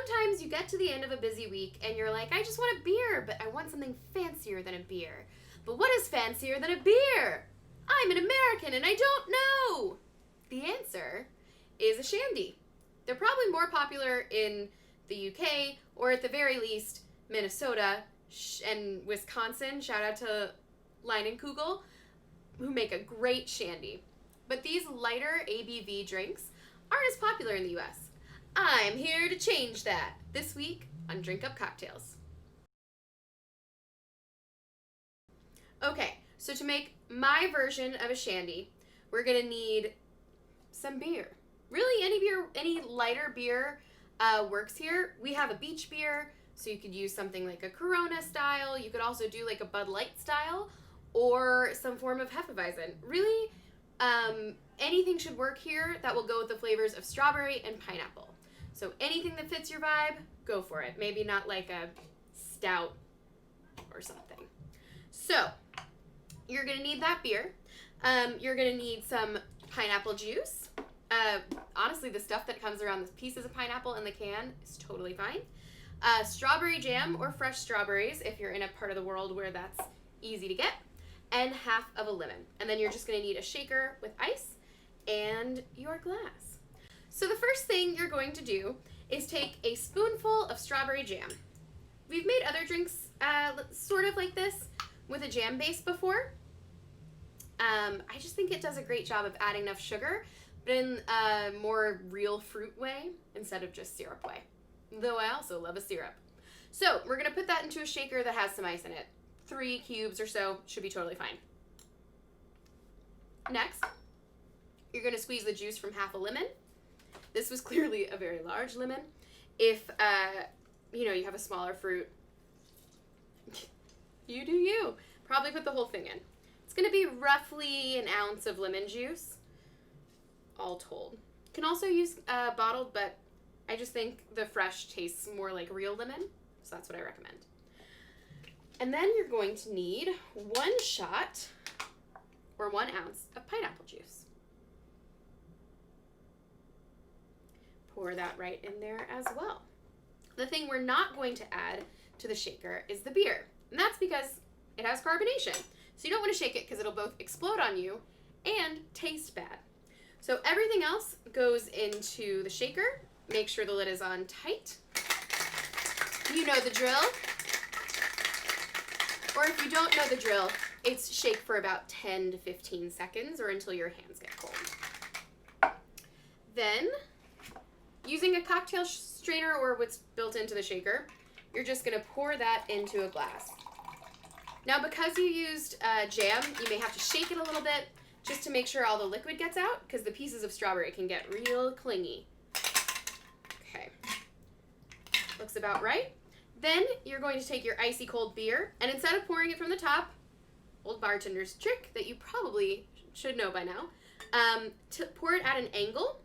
Sometimes you get to the end of a busy week and you're like, I just want a beer, but I want something fancier than a beer. But what is fancier than a beer? I'm an American and I don't know. The answer is a shandy. They're probably more popular in the UK, or at the very least, Minnesota and Wisconsin. Shout out to Leinenkugel, who make a great shandy. But these lighter ABV drinks aren't as popular in the US. I'm here to change that this week on Drink Up Cocktails. Okay, so to make my version of a shandy, we're gonna need some beer. Really, any beer, any lighter beer works here. We have a beach beer, so you could use something like a Corona style. You could also do like a Bud Light style or some form of Hefeweizen. Really, anything should work here that will go with the flavors of strawberry and pineapple. So anything that fits your vibe, go for it. Maybe not like a stout or something. So you're gonna need that beer. You're gonna need some pineapple juice. Honestly, the stuff that comes around the pieces of pineapple in the can is totally fine. Strawberry jam or fresh strawberries if you're in a part of the world where that's easy to get, and half of a lemon. And then you're just gonna need a shaker with ice and your glass. So the first thing you're going to do is take a spoonful of strawberry jam. We've made other drinks sort of like this with a jam base before. I just think it does a great job of adding enough sugar, but in a more real fruit way instead of just syrup way. Though I also love a syrup. So we're gonna put that into a shaker that has some ice in it. 3 cubes or so should be totally fine. Next, you're gonna squeeze the juice from half a lemon. This was clearly a very large lemon. If you have a smaller fruit, you do you. Probably put the whole thing in. It's gonna be roughly an ounce of lemon juice, all told. You can also use bottled, but I just think the fresh tastes more like real lemon, so that's what I recommend. And then you're going to need 1 shot or 1 ounce of pineapple juice. Pour that right in there as well. The thing we're not going to add to the shaker is the beer, and that's because it has carbonation. So you don't want to shake it because it'll both explode on you and taste bad. So everything else goes into the shaker. Make sure the lid is on tight. You know the drill. Or if you don't know the drill, it's shake for about 10 to 15 seconds or until your hands get cold. Then, using a cocktail strainer or what's built into the shaker, you're just gonna pour that into a glass. Now, because you used jam, you may have to shake it a little bit just to make sure all the liquid gets out, because the pieces of strawberry can get real clingy. Okay, looks about right. Then you're going to take your icy cold beer, and instead of pouring it from the top, old bartender's trick that you probably should know by now, to pour it at an angle.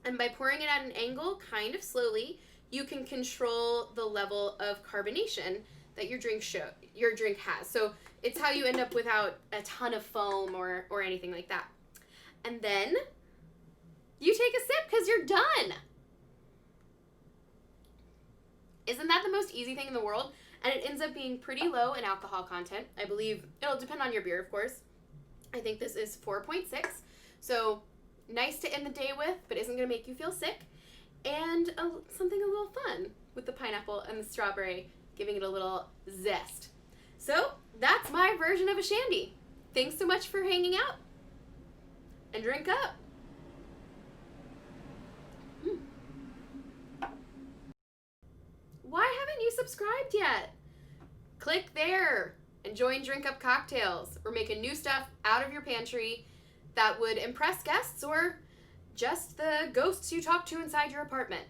And by pouring it at an angle, kind of slowly, you can control the level of carbonation that your drink has. So it's how you end up without a ton of foam or anything like that. And then you take a sip because you're done. Isn't that the most easy thing in the world? And it ends up being pretty low in alcohol content. I believe it'll depend on your beer, of course. I think this is 4.6. So nice to end the day with, but isn't going to make you feel sick. And something a little fun with the pineapple and the strawberry, giving it a little zest. So that's my version of a shandy. Thanks so much for hanging out. And drink up. Why haven't you subscribed yet? Click there and join Drink Up Cocktails. We're making new stuff out of your pantry that would impress guests or just the ghosts you talk to inside your apartment.